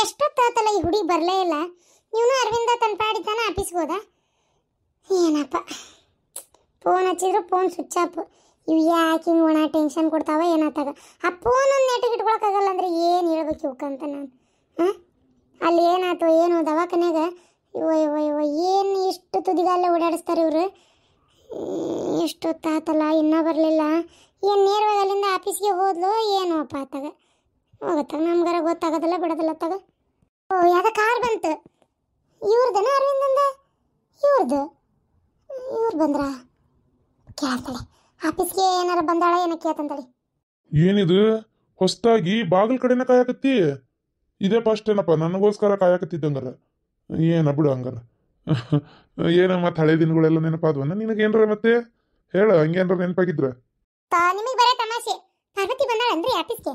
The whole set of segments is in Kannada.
ಎಷ್ಟೊತ್ತಾತಲ್ಲ ಈ ಹುಡುಗಿ ಬರಲೇ ಇಲ್ಲ. ಇವನು ಅರವಿಂದ ತನ್ನ ಪಾಡಿತಾನ ಆಫೀಸ್ಗೆ ಹೋದ. ಏನಪ್ಪ ಫೋನ್ ಹಚ್ಚಿದ್ರು ಫೋನ್ ಸ್ವಿಚ್ ಆಫ್. ಇವು ಯಾಕೆ ಹಿಂಗೆ ಒಣ ಟೆನ್ಷನ್ ಕೊಡ್ತಾವ ಏನಾತಾಗ. ಆ ಫೋನ್ ಒಂದು ನೆಟ್ಟಿಗೆ ಇಟ್ಕೊಳಕ್ಕಾಗಲ್ಲ ಅಂದರೆ ಏನು ಹೇಳ್ಬೇಕು ಇವಕ್ಕಂತ ನಾನು. ಹಾಂ ಅಲ್ಲಿ ಏನಾಯ್ತು ಏನು ದವಾಖಾನ್ಯಾಗ ಏನು ಇಷ್ಟು ತುದಿಗಾಲೇ ಓಡಾಡಿಸ್ತಾರೆ ಇವರು. ಎಷ್ಟೊತ್ತಾತಲ್ಲ ಇನ್ನೂ ಬರಲಿಲ್ಲ. ಏನು ನೇರವಾಗಿ ಅಲ್ಲಿಂದ ಆಫೀಸ್ಗೆ ಹೋದ್ಲು ಏನೋ ಅಪ್ಪ ಆತಾಗ ಹೋಗತ್ತಾಗ ನಮ್ಗಾರ ಗೊತ್ತಾಗೋದಿಲ್ಲ ಬಿಡೋದಿಲ್ಲ ತಗ. ಓ ಯಾವ್ದ ಕಾರ್ ಬಂತು. ಇವ್ರದನ ಅರವಿಂದಂದ ಇವ್ರದ್ದು ಇವ್ರು ಬಂದ್ರ ಕೇಳ್ತಾಳೆ. ಆಫೀಸ್ಗೆ ಏನಾರ ಬಂದಾಳ ಏನೋ ಕೇಳ್ತಂತಾಳೆ. ಏನಿದು ಹೊಸದಾಗಿ ಬಾಗಿಲ ಕಡೆನ ಕಾಯಕತ್ತಿ? ಇದೇ ಫಸ್ಟ್ ಏನಪ್ಪ ನನಗೋಸ್ಕರ ಕಾಯಕತ್ತಿದ್ದಂಗಾರ. ಏನ ಬಿಡು ಹಂಗಾರ. ಏನ ಮತ್ತೆ ಹಳೆ ದಿನಗಳೆಲ್ಲ ನೆನಪಾದ್ವನ ನಿನಗೇನ್ರ? ಮತ್ತೆ ಹೇಳ ಹಂಗೇನ್ರ ನೆನಪಾಗಿದ್ರ? ನಿಮಗೆ ಬರೇ ತಮಾಷೆ. ಪಾರ್ವತಿ ಬಂದಾಳನ್ರಿ ಆಫೀಸ್ಗೆ?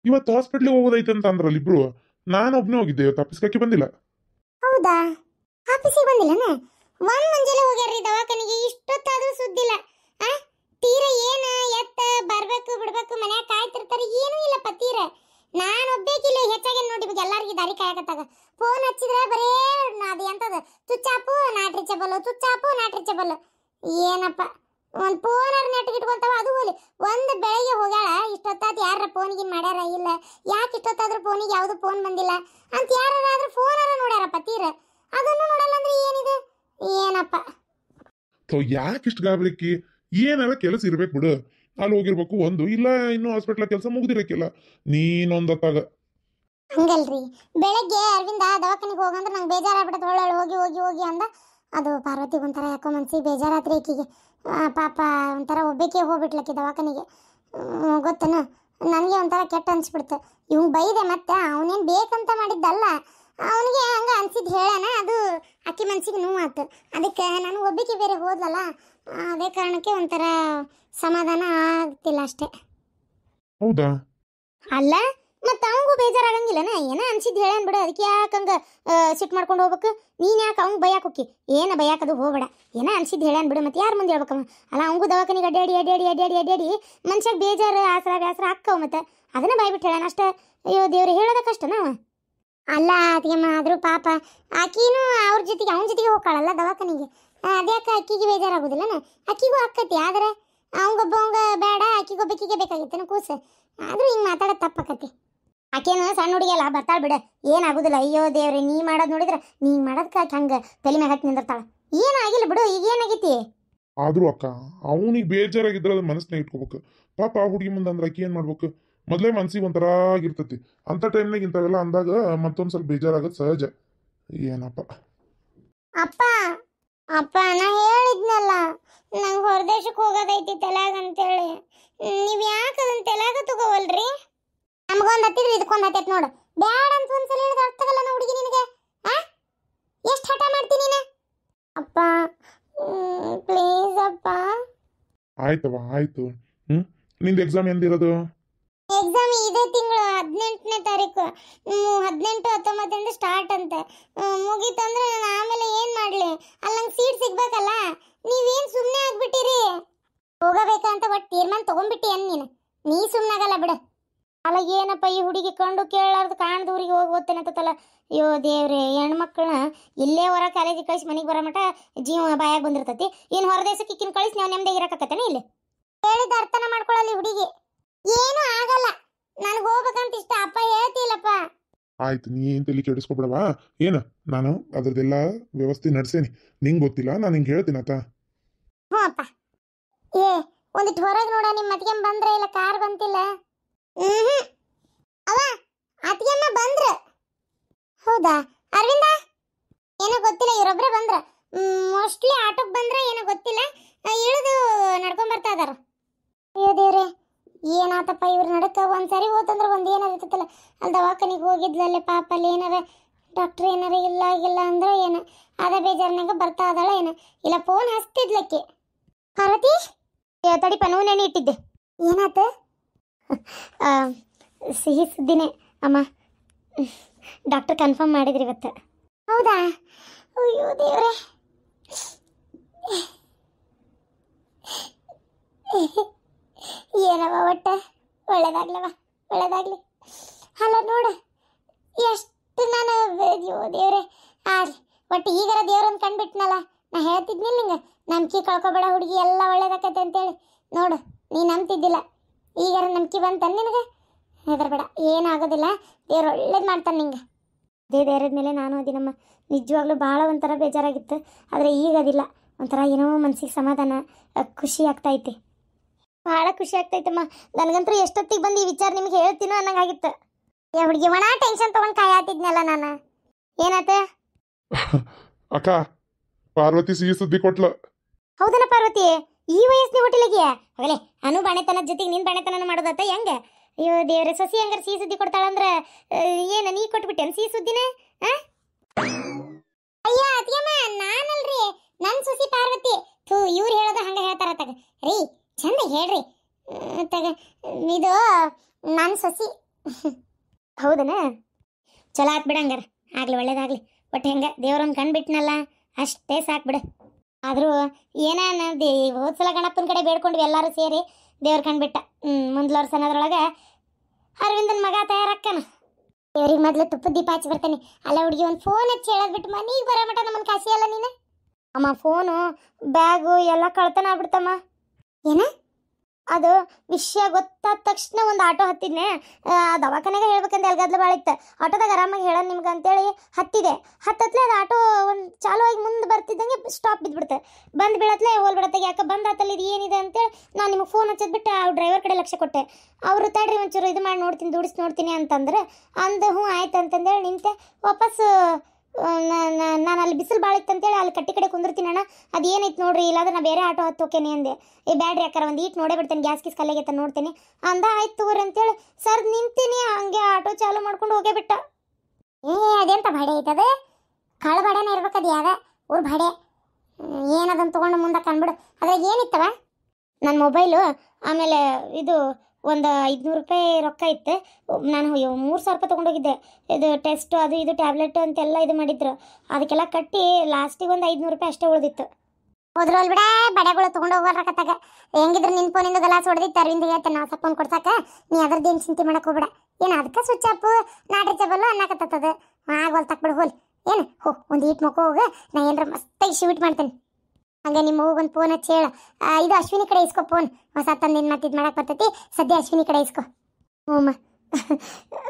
ಇವತ್ತು ಹಾಸ್ಪಿಟ್ಲಿಗೆ ಹೋಗೋದೈತೆ ಅಂತ ಅಂದ್ರಲ್ಲ ಇಬ್ರು. ನಾನು ಒಬ್ನೇ ಹೋಗಿದ್ದೆ ಇವತ್ತು ಆಫೀಸ್ಗೆ ಬಂದಿಲ್ಲ. ಹೌದಾ ಆಫೀಸಿಗೆ ಬಂದಿಲ್ಲನ? ಒಂದ್ ಮುಂಜಾನೆ ಹೋಗ್ಯಾರ್ರಿ ದವಾಖಾನಿಗೆ. ಇಷ್ಟೊತ್ತಾದ್ರೂ ಸುದ್ದಿಲ್ಲ. ಆ ತೀರ ಏನ ಎತ್ತ ಬರ್ಬೇಕು ಬಿಡ್ಬೇಕು ಮನ್ಯಾಗ ಕಾಯ್ತಿರ್ತಾರೆ. ಏನೂ ಇಲ್ಲಪ್ಪ ತೀರ. ನಾನು ಒಬ್ಬೇಕಿಲ್ಲ ಹೆಚ್ಚಾಗಿ ನೋಡಿ ಎಲ್ಲಾರ್ಗಿ ದಾರಿ ಕಾಯಕತ್ತಾಗ. ಫೋನ್ ಹಚ್ಚಿದ್ರೆ ಬರೇ ಅದು ಎಂತದ ತುಚ್ಚಾಪು ನಾಟ್ ರೀಚಬಲ್ ತುಚ್ಚಾಪು ನಾಟ್ ರೀಚಬಲ್. ಏನಪ್ಪ ಒಂದು ಫೋನರ್ ನೆಟ್ಟಿಗೆ ಇಟ್ಕೊಂತಾವ. ಅದು ಹೋಲಿ ಒಂದು ಬೆಳಗ್ಗೆ ಹೋಗ್ಯಾಳ. ಇಷ್ಟೊತ್ತಾದ ಯಾರ ಫೋನಿಗೆ ಮಾಡ್ಯಾರ ಇಲ್ಲ ಯಾಕೆ ಇಷ್ಟೊತ್ತಾದ್ರೂ ಫೋನಿಗೆ ಯಾವುದು ಫೋನ್ ಬಂದಿಲ್ಲ ಅಂತ ಯಾರಾದ್ರೂ ಫೋನರ ನೋಡ್ಯಾರಪ್ಪ ತೀರ. ಅದನ್ನು ನೋಡಲ್ಲ ಅಂದ್ರೆ ಏನಿದೆ ಏನಪ್ಪ. ಯಾಕೆ ಇಷ್ಟು ಗಾಬರಿಕಿ? ಏನಾರ ಕೆಲಸ ಇರ್ಬೇಕು ಬಿಡು. ಅಲ್ಲಿ ಹೋಗಿರ್ಬೇಕು ಒಂದು, ಇಲ್ಲ ಇನ್ನು ಹಾಸ್ಪಿಟ್ಲ ಕೆಲಸ ಮುಗ್ದಿರಕ್ಕಿಲ್ಲ ನೀನೊಂದತ್ತಾಗ. ಹಂಗಲ್ರಿ ಬೆಳಗ್ಗೆ ಅರವಿಂದ ದವಾಖಾನಿಗೆ ಹೋಗಂದ್ರೆ ನಂಗೆ ಬೇಜಾರಾಗ್ಬಿಡತ್ತೆ. ಒಳ್ಳೊಳ್ಳೆ ಹೋಗಿ ಹೋಗಿ ಹೋಗಿ ಅಂದ. ಅದು ಪಾರ್ವತಿಗೆ ಒಂಥರ ಯಾಕೋ ಮನ್ಸಿಗೆ ಬೇಜಾರಾತ್ರಿ ಈಕಿಗೆ. ಪಾಪ ಒಂಥರ ಒಬ್ಬಕ್ಕೆ ಹೋಗ್ಬಿಟ್ಲಕ್ಕಿ ದವಾಖಾನಿಗೆ. ಗೊತ್ತೇನು ನನಗೆ ಒಂಥರ ಕೆಟ್ಟ ಅನ್ಸ್ಬಿಡ್ತು. ಇವ್ನು ಬೈದೆ ಮತ್ತೆ ಅವನೇನು ಬೇಕಂತ ಮಾಡಿದ್ದಲ್ಲ. ಅವನಿಗೆ ಹಂಗೆ ಅನ್ಸಿದ್ದು ಹೇಳೋಣ. ಅದು ಅಕ್ಕಿ ಮನ್ಸಿಗೆ ನೋವಾಯ್ತು. ಅದಕ್ಕೆ ನಾನು ಒಬ್ಬಕ್ಕೆ ಬೇರೆ ಹೋದ್ಲಲ್ಲ ಅದೇ ಕಾರಣಕ್ಕೆ ಒಂಥರ ಸಮಾಧಾನ ಆಗ್ತಿಲ್ಲ ಅಷ್ಟೇ. ಹೌದಾ? ಅಲ್ಲ ಮತ್ತೆ ಅವಂಗೂ ಬೇಜಾರಾಗಂಗಿಲ್ಲನ? ಏನ ಅನ್ಸಿದ್ದು ಹೇಳೇನ್ ಬಿಡು. ಅದಕ್ಕೆ ಯಾಕಂಗ ಸಿಟ್ಟು ಮಾಡ್ಕೊಂಡು ಹೋಗ್ಬೇಕು? ನೀನು ಯಾಕೆ ಅವ್ನು ಬೈಯಾಕ ಹೋಗಿ? ಏನು ಬೈಯಾಕದು ಹೋಗ್ಬೇಡ. ಏನ ಅನ್ಸಿದ್ದು ಹೇಳೇನ್ ಬಿಡು. ಮತ್ತೆ ಯಾರು ಮುಂದೆ ಹೇಳ್ಬೇಕಮ್ಮ? ಅಲ್ಲ ಅವಂಗೂ ದವಾಖಾನಿಗೆ ಅಡ್ಡಾಡಿ ಅಡ್ಡಾಡಿ ಅಡ್ಡಾಡಿ ಅಡ್ಡಾಡಿ ಮನುಷ್ಯಾಗ ಬೇಜಾರು ಆಸರ ಬ್ಯಾಸರ ಹಾಕವು. ಮತ್ತೆ ಅದನ್ನ ಬಾಯ್ಬಿಟ್ಟು ಹೇಳೋಣ ಅಷ್ಟೇ. ಅಯ್ಯೋ ದೇವ್ರೆ ಹೇಳೋದ ಕಷ್ಟನಾ? ಅಲ್ಲ ಅದಕ್ಕೆಮ್ಮ ಆದರೂ ಪಾಪ ಆಕಿನೂ ಅವ್ರ ಜೊತೆಗೆ ಅವನ ಜೊತೆಗೆ ಹೋಗ್ಕಾಳಲ್ಲ ದವಾಖಾನಿಗೆ. ಅದ್ಯಾಕೆ ಅಕ್ಕಿಗೆ ಬೇಜಾರಾಗೋದಿಲ್ಲನ? ಅಕ್ಕಿಗೂ ಅಕ್ಕತಿ. ಆದರೆ ಅವಂಗೊಬ್ಬವಂಗ ಬೇಡ ಅಕ್ಕಿಗೊಬ್ಬಕ್ಕಿಗೆ ಬೇಕಾಗಿತ್ತೇನು ಕೂಸು. ಆದರೂ ಹಿಂಗೆ ಮಾತಾಡೋದು ತಪ್ಪಾಕತಿ. ಆಕೇನು ಸಣ್ಣ ಹುಡುಗಿಯಲ್ಲ ಬರ್ತಾಳೆ ಬಿಡ, ಏನಾಗೋದಿಲ್ಲ. ಅಯ್ಯೋ ದೇವ್ರೆ ನೀ ಮಾಡೋದು ನೋಡಿದ್ರೆ ನೀ ಮಾಡೋದಕ್ಕೆ ಆಕೆ ಹಂಗೆ ತಲೆ ಮ್ಯಾಗ ಹತ್ತಿ ನಿಂದಿರ್ತಾಳೆ. ಏನಾಗಿಲ್ಲ ಬಿಡು. ಈಗ ಏನಾಗೈತಿ? ಆದ್ರೂ ಅಕ್ಕ ಅವನಿಗೆ ಬೇಜಾರಾಗಿದ್ರೆ ಅದು ಮನಸ್ಸಿನಾಗ ಇಟ್ಕೋಬೇಕು. ಪಾಪ ಆ ಹುಡುಗಿ ಮುಂದೆ ಅಂದ್ರೆ ಆಕಿ ಏನು ಮಾಡ್ಬೇಕು? ಮೊದಲೇ ಮನ್ಸಿಗೆ ಒಂಥರ ಆಗಿರ್ತೈತಿ. ಅಂಥ ಟೈಮ್ನಾಗ ಇಂಥವೆಲ್ಲ ಅಂದಾಗ ಮತ್ತೊಂದು ಸ್ವಲ್ಪ ಬೇಜಾರಾಗೋದು ಸಹಜ. ಏನಪ್ಪ ಅಪ್ಪ ಅಪ್ಪ ನಾ ಹೇಳಿದ್ನಲ್ಲ ನಂಗೆ ಹೊರದೇಶಕ್ಕೆ ಹೋಗೋದೈತಿ ತೆಲಾಗ ಅಂತೇಳಿ. ನೀವು ಯಾಕೆ ಅದನ್ನ ತೆಲಾಗ ತಗೋವಲ್ರಿ? ನಮಗೊಂದು ಹತ್ತಿರ ಇದಕ್ಕೊಂದು ಹತ್ತೈತೆ ನೋಡು. ಬ್ಯಾಡ ಅಂತ ಒಂದ್ಸಲ ಹೇಳಿದ್ರೆ ಅರ್ಥ ಆಗಲ್ಲ ನಾ ಹುಡುಗಿ ನಿನಗೆ. ಎಷ್ಟು ಹಠ ಮಾಡ್ತೀನಿ ನೀನು? ಅಪ್ಪ ಪ್ಲೀಸ್ ಅಪ್ಪ. ಆಯ್ತವ ಆಯ್ತು. ನಿಂದು ಎಕ್ಸಾಮ್ ಎಂದಿರೋದು? ಎಕ್ಸಾಮ್ ಇದೇ ತಿಂಗಳು 18ನೇ ತಾರೀಕು. 18, 19 ಸ್ಟಾರ್ಟ್ ಅಂತೆ. ಮುಗೀತಂದ್ರೆ ನಾನು ಆಮೇಲೆ ಏನು ಮಾಡಲಿ? ಅಲ್ಲಿ ನಂಗೆ ಸೀಟ್ ಸಿಗ್ಬೇಕಲ್ಲ. ನೀವೇನು ಸುಮ್ಮನೆ ಆಗ್ಬಿಟ್ಟಿರಿ? ಹೋಗಬೇಕಂತ ಒಟ್ಟು ತೀರ್ಮಾನ ತೊಗೊಂಡ್ಬಿಟ್ಟಿ ನೀನು. ನೀ ಸುಮ್ಮನಾಗಲ್ಲ ಬಿಡು. ಅಲ್ಲ ಏನಪ್ಪ ಈ ಹುಡುಗಿ ಕಂಡು ಕೇಳಾರ್ದು ಕಾಣ್ದು ಊರಿಗೆ ಹೋಗಿ ಓದ್ತೇನೆ ಅಂತಲ್ಲ. ಅಯ್ಯೋ ದೇವ್ರೆ ಹೆಣ್ಮಕ್ಳನ್ನ ಇಲ್ಲೇ ಹೊರ ಕಾಲೇಜಿಗೆ ಕಳಿಸಿ ಮನೆಗೆ ಬರೋ ಮಟ ಜೀವ ಬಾಯಾಗ ಬಂದಿರ್ತೈತಿ. ಇನ್ನು ಹೊರದೇಶಕ್ಕೆ ಇಕ್ಕಿನ ಕಳಿಸಿ ನಾವು ನೆಮ್ಮದಿಯಾಗಿ ಇರಕತ್ತೇನೆ ಇಲ್ಲಿ? ಹೇಳಿದ ಅರ್ಥನ ಮಾಡ್ಕೊಳ್ಳಲ್ಲಿ ಹುಡುಗಿ. ಏನೂ ಆಗಲ್ಲ. ನನಗೆ ಹೋಗ್ಬೇಕಂತ ಇಷ್ಟ. ಅಪ್ಪ ಹೇಳ್ತಿಲ್ಲಪ್ಪ. ಆಯ್ತು ನೀ ಏನು ತಲೆ ಕೆಡಿಸ್ಕೊಬಿಡವಾ. ಏನು ನಾನು ಅದ್ರದ್ದೆಲ್ಲ ವ್ಯವಸ್ಥೆ ನಡೆಸೇನಿ. ನಿಂಗೆ ಗೊತ್ತಿಲ್ಲ, ನಾನು ಹಿಂಗೆ ಹೇಳ್ತೀನಿ ಆತ. ಹ್ಞೂ ಅಪ್ಪ. ಏ ಒಂದಿಟ್ಟು ಹೊರಗೆ ನೋಡ. ನಿಮ್ಮ ಅತ್ತಿಗೆಮ್ಮ ಬಂದ್ರೆ ಇಲ್ಲ ಕಾರ್ ಬಂತಿಲ್ಲ. ಅವ ಅತ್ತಿಗೆಮ್ಮ ಬಂದ್ರ? ಹೌದಾ ಅರವಿಂದ? ಏನೋ ಗೊತ್ತಿಲ್ಲ ಇವರೊಬ್ಬರೇ ಬಂದ್ರ. ಮೋಸ್ಟ್ಲಿ ಆಟೋಕ್ಕೆ ಬಂದ್ರೆ ಏನೋ ಗೊತ್ತಿಲ್ಲ. ಇಳಿದು ನಡ್ಕೊಂಡ್ ಬರ್ತಾ ಇದಾರ. ಅಯ್ಯೋ ದೇವ್ರೆ ಏನಾತಪ್ಪ ಇವ್ರು ನಡಕ. ಒಂದ್ಸರಿ ಹೋತಂದ್ರೆ ಒಂದು ಏನಾಗಿರ್ತಲ್ಲ. ಅಲ್ಲಿ ದವಾಖಾನಿಗೆ ಹೋಗಿದ್ಲಲ್ಲೇ ಪಾಪ. ಅಲ್ಲಿ ಏನಾರ ಡಾಕ್ಟ್ರ್ ಏನಾರ ಇಲ್ಲ ಅಂದ್ರೆ ಏನು ಅದ ಬೇಜಾರನಾಗ ಬರ್ತಾ ಇದ್ದಾಳ ಏನು? ಇಲ್ಲ ಫೋನ್ ಹಚ್ತಿದ್ಲಕ್ಕೆ. ಪಾರ್ವತಿ ತಡಿಪ ನೂನೆಣ್ಣೆ ಇಟ್ಟಿದ್ದೆ. ಏನಾತ? ಸಿಹಿ ಸುದ್ದಿನೇ ಅಮ್ಮ. ಡಾಕ್ಟರ್ ಕನ್ಫರ್ಮ್ ಮಾಡಿದ್ರಿ ಇವತ್ತು. ಹೌದಾ? ಅಯ್ಯೋ ದೇವ್ರೆ. ಏನವ ಒಟ್ಟ ಒಳ್ಳೇದಾಗ್ಲವ ಒಳ್ಳೇದಾಗ್ಲಿ. ಅಲ್ಲ ನೋಡು ಎಷ್ಟು ದೇವ್ರೆ ಆಗ್ಲಿ ಒಟ್ಟು ಈಗಾರ ದೇವ್ರನ್ನ ಕಂಡ್ಬಿಟ್ನಲ್ಲ. ನಾ ಹೇಳ್ತಿದ್ನಿಲ್ಲ ನಿಂಗೆ ನಂಬಿಕೆ ಕಳ್ಕೊಬೇಡ ಹುಡುಗಿ, ಎಲ್ಲ ಒಳ್ಳೇದಾಕೈತೆ ಅಂತೇಳಿ. ನೋಡು ನೀ ನಂಬ್ತಿದ್ದಿಲ್ಲ, ಈಗಾರ ನಂಬಿಕೆ ಬಂತ ನಿನಗೆ. ಹೆದರ್ಬೇಡ, ಏನಾಗೋದಿಲ್ಲ, ದೇವ್ರು ಒಳ್ಳೇದು ಮಾಡ್ತಾನೆ ನಿಂಗೆ. ಅದೇ ಧೈರ್ಯದ ಮೇಲೆ ನಾನು ಅದಿನಮ್ಮ. ನಿಜವಾಗ್ಲೂ ಭಾಳ ಒಂಥರ ಬೇಜಾರಾಗಿತ್ತು, ಆದರೆ ಈಗ ಅದಿಲ್ಲ. ಒಂಥರ ಏನೋ ಮನ್ಸಿಗೆ ಸಮಾಧಾನ, ಖುಷಿ ಆಗ್ತೈತಿ, ಭಾಳ ಖುಷಿ ಆಗ್ತೈತಮ್ಮ. ನನಗಂತೂ ಎಷ್ಟೊತ್ತಿಗೆ ಬಂದು ಈ ವಿಚಾರ ನಿಮ್ಗೆ ಹೇಳ್ತೀನೋ ಅನ್ನಂಗಾಗಿತ್ತು. ಏ ಹುಡುಗಿ, ಒಣ ಟೆನ್ಷನ್ ತೊಗೊಂಡು ಕಾಯತ್ತಿದ್ನಲ್ಲ ನಾನು. ಏನಾತ? ಅಕ್ಕ ಪಾರ್ವತಿ ಸಿಹಿ ಸುದ್ದಿ ಕೊಟ್ಲ. ಹೌದನ ಪಾರ್ವತಿ, ಈ ವಯಸ್ಸಿನ ಹೋಟೆಲಿಗೆ ಹೋಗಲೇ ಅನು ಬಾಣೆತನದ ಜೊತೆಗೆ ನಿನ್ನ ಬಾಣೆತನ ಮಾಡೋದತ್ತ ಹೆಂಗೆ? ಅಯ್ಯೋ ದೇವ್ರೆ, ಸಸಿ ಹಂಗಾರೆ ಸಿಹಿ ಸುದ್ದಿ ಕೊಡ್ತಾಳಂದ್ರೆ ಏನು ನೀ ಕೊಟ್ಬಿಟ್ಟೇನು ಸಿಹಿ ಸುದ್ದಿನ? ಅಯ್ಯ ಅತಿಯಮ್ಮ, ನಾನಲ್ರಿ, ನನ್ನ ಸೊಸಿ ಪಾರ್ವತಿ. ಥೂ, ಇವ್ರು ಹೇಳೋದು ಹಂಗೆ ಹೇಳ್ತಾರ ತಗ ರೀ, ಚಂದ ಹೇಳ್ರಿ ತಗ. ಇದು ನನ್ನ ಸೊಸಿ. ಹೌದನ? ಚಲೋ ಆತ್ ಬಿಡ, ಹಂಗಾರ ಆಗ್ಲಿ, ಒಳ್ಳೇದಾಗ್ಲಿ. ಒಟ್ಟು ಹೆಂಗೆ ದೇವ್ರೊಂದು ಕಂಡುಬಿಟ್ನಲ್ಲ, ಅಷ್ಟೇ ಸಾಕು ಬಿಡು. ಆದರೂ ಏನಾನ ಹೋದ್ಸಲ ಗಣಪನ ಕಡೆ ಬೇಡ್ಕೊಂಡ್ವಿ ಎಲ್ಲರೂ ಸೇರಿ, ದೇವ್ರ ಕಂಡುಬಿಟ್ಟ. ಮುಂದ್ಲ ವರ್ಷ ಅನ್ನೋದ್ರೊಳಗೆ ಅರವಿಂದನ ಮಗ ತಯಾರಕ್ಕನ. ದೇವ್ರಿಗೆ ಮೊದಲು ತುಪ್ಪದ ದೀಪ ಹಚ್ಚಿ ಬರ್ತಾನೆ. ಅಲ್ಲ ಹುಡುಗಿ, ಒಂದು ಫೋನ್ ಹಚ್ಚಿ ಹೇಳೋದು ಬಿಟ್ಟು ಮನೆಗೆ ಬರೋ ಮಟ ನಮ್ಮನ್ನು ಕಾಸಿ ಅಲ್ಲ ನೀನು. ಅಮ್ಮ ಫೋನು ಬ್ಯಾಗು ಎಲ್ಲ ಕಳ್ತನ ಆಗ್ಬಿಡ್ತಮ್ಮ. ಏನ ಅದು ವಿಷಯ ಗೊತ್ತಾದ ತಕ್ಷಣ ಒಂದು ಆಟೋ ಹತ್ತಿದ್ನೆ. ದವಾಖಾನೆಗೆ ಹೇಳ್ಬೇಕಂತ ಎಲ್ಗದ್ಲು ಭಾಳ ಇತ್ತು. ಆಟೋದಾಗ ಆರಾಮಾಗಿ ಹೇಳೋಣ ನಿಮ್ಗೆ ಅಂತೇಳಿ ಹತ್ತಿದೆ. ಹತ್ತತ್ಲೆ ಅದು ಆಟೋ ಒಂದು ಚಾಲು ಆಗಿ ಮುಂದೆ ಬರ್ತಿದ್ದಂಗೆ ಸ್ಟಾಪ್ ಬಿದ್ದುಬಿಡುತ್ತೆ. ಬಂದು ಬೀಳತ್ಲೆ ಹೋಲ್ಬಿಡತ್ತೆ. ಯಾಕೆ ಬಂದಾತಲ್ಲ, ಇದು ಏನಿದೆ ಅಂತೇಳಿ ನಾನು ನಿಮಗೆ ಫೋನ್ ಹಚ್ಚದ್ಬಿಟ್ಟು ಆ ಡ್ರೈವರ್ ಕಡೆ ಲಕ್ಷ್ಯ ಕೊಟ್ಟೆ. ಅವರು ತಡ್ರಿ ಒಂಚೂರು ಇದು ಮಾಡಿ ನೋಡ್ತೀನಿ, ದುಡಿಸಿ ನೋಡ್ತೀನಿ ಅಂತಂದ್ರೆ ಅಂದು ಹ್ಞೂ ಆಯ್ತು ಅಂತಂದೇಳಿ ನಿಂತೆ. ವಾಪಸ್ಸು ನಾನು ಅಲ್ಲಿ ಬಿಸಿಲು ಭಾಳ ಇತ್ತು ಅಂತೇಳಿ ಅಲ್ಲಿ ಕಟ್ಟಿ ಕಡೆ ಕುಂದಿರ್ತೀನಿ ಅಣ್ಣ, ಅದು ಏನೈತೆ ನೋಡ್ರಿ, ಇಲ್ಲಾಂದ್ರೆ ನಾ ಬೇರೆ ಆಟೋ ಹತ್ತೋಕೇನೆ ಅಂದೆ. ಬ್ಯಾಡ್ರಿ ಯಾಕಾರ ಒಂದು ಈಟ್ ನೋಡೇ ಬಿಡ್ತೇನೆ, ಗ್ಯಾಸ್ ಗೀಸ್ ಕಲ್ಲಾಗೈತೆ ನೋಡ್ತೀನಿ ಅಂದ. ಆಯ್ತು ತಗೋರಿ ಅಂತೇಳಿ ಸರ್ ನಿಂತೀನಿ, ಹಂಗೆ ಆಟೋ ಚಾಲು ಮಾಡ್ಕೊಂಡು ಹೋಗೇ ಬಿಟ್ಟ. ಅದೆಂತ ಭಾಡೆ ಐತದ? ಕಾಳು ಭಾಡೆನೇ ಇರ್ಬೇಕದು, ಯಾವ್ದ ಊರು ಭಾಡೆ ಏನದನ್ನು ತೊಗೊಂಡು ಮುಂದೆ ಕಂಡ್ಬಿಡು. ಅದ್ರಾಗ ಏನಿತ್ತವ? ನನ್ನ ಮೊಬೈಲು, ಆಮೇಲೆ ಇದು ಒಂದು 500 ರೂಪಾಯಿ ರೊಕ್ಕ ಇತ್ತು. ನಾನು 3,000 ರೂಪಾಯಿ ತೊಗೊಂಡೋಗಿದ್ದೆ. ಇದು ಟೆಸ್ಟು ಅದು ಇದು ಟ್ಯಾಬ್ಲೆಟು ಅಂತೆಲ್ಲ ಇದು ಮಾಡಿದ್ರು. ಅದಕ್ಕೆಲ್ಲ ಕಟ್ಟಿ ಲಾಸ್ಟಿಗೆ ಒಂದು 500 ರೂಪಾಯಿ ಅಷ್ಟೇ ಉಳಿದಿತ್ತು. ಹೋದ್ರು ಅಲ್ ಬಿಡ, ಬಡೆಗಳು ತೊಗೊಂಡು ಹೋಗೋರಕತ್ತಾಗ. ಹೆಂಗಿದ್ರು ನಿನ್ನ ಫೋನಿಂದ ಗಲಾಸ್ ಹೊಡೆದಿತ್ತು. ಅರವಿಂದ ಹೇಳ್ತೇನೆ ನಾವು ಫೋನ್ ಕೊಡ್ಸಾಕ, ನೀ ಅದ್ರದ್ದೇನು ಚಿಂತೆ ಮಾಡಕ್ಕೆ ಹೋಗ್ಬೇಡ. ಏನು ಅದಕ್ಕೆ ಸ್ವಿಚ್ ಆಫ್ ನಾಟ್ರಿ ಚಬಲ್ಲು ಅನ್ನಕತ್ತದ. ಆಗೋಲ್ ತಕ್ಬಿಡು ಹೋಲ್. ಏನು ಒಂದು ಈಟ್ ಮಕ್ಕೋ ಹೋಗ, ನಾ ಏನಾರ ಮಸ್ತಾಗಿ ಶಿವಿಟ್ ಮಾಡ್ತೇನೆ. ಹಂಗೆ ನಿಮ್ಮ ಹೋಗೊಂದು ಫೋನ್ ಹಚ್ಚಿ ಹೇಳು, ಇದು ಅಶ್ವಿನಿ ಕಡೆ ಇಸ್ಕೊ ಫೋನ್, ಹೊಸ ತಂದಿನ ಮತ್ತೆ ಇದು ಮಾಡಕ್ಕೆ ಬರ್ತೈತಿ, ಸದ್ಯ ಅಶ್ವಿನಿ ಕಡೆ ಇಸ್ಕೊ. ಹ್ಞೂ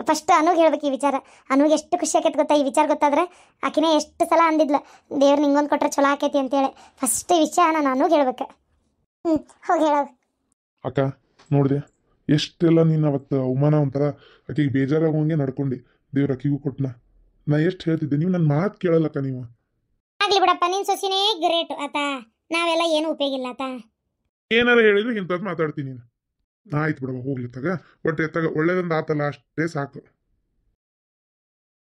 ಫಸ್ಟ್ ಅನುಗೆ ಹೇಳ್ಬೇಕು ಈ ವಿಚಾರ. ಅನುಗೆ ಎಷ್ಟು ಖುಷಿ ಆಕೈತೆ ಗೊತ್ತಾ ಈ ವಿಚಾರ ಗೊತ್ತಾದ್ರೆ. ಆಕಿನೇ ಎಷ್ಟು ಸಲ ಅಂದಿದ್ಲು, ದೇವ್ರು ನಿಂಗೊಂದು ಕೊಟ್ರೆ ಚಲೋ ಆಕೈತಿ ಅಂತೇಳಿ. ಫಸ್ಟ್ ಈ ವಿಷಯ ನಾನು ಅನುಗೆ ಹೇಳ್ಬೇಕು. ಹೋಗಿ ಹೇಳೋದು. ಅಕ್ಕ ನೋಡಿದೆ ಎಷ್ಟೆಲ್ಲ ನೀನು ಅವತ್ತು ಅವಮಾನ ಒಂಥರ ಆಕೆಗೆ ಬೇಜಾರಾಗೋಂಗೆ ನಡ್ಕೊಂಡು ದೇವ್ರ ಅಕ್ಕಿಗೂ ಕೊಟ್ಟನ. ನಾ ಎಷ್ಟು ಹೇಳ್ತಿದ್ದೆ, ನೀವು ನನ್ನ ಮಾತು ಕೇಳಲ್ಲಕ್ಕ. ನೀವು ಆಗ್ಲಿ ಬಿಡಪ್ಪ, ನಿನ್ನ ಸೊಸಿನೇ ಗ್ರೇಟ್ ಆತ, ನಾವೆಲ್ಲ ಏನು ಉಪಯೋಗ ಇಲ್ಲ ಆತ. ಏನಾರ ಹೇಳಿದ್ರೆ ಇಂಥದ್ದು ಮಾತಾಡ್ತೀನಿ ನೀನು. ಆಯ್ತು ಬಿಡವ, ಹೋಗ್ಲಿ ತಗ. ಒಟ್ಟು ಎತ್ತಾಗ ಒಳ್ಳೇದೊಂದು ಆತಲ್ಲ, ಅಷ್ಟೇ ಸಾಕು.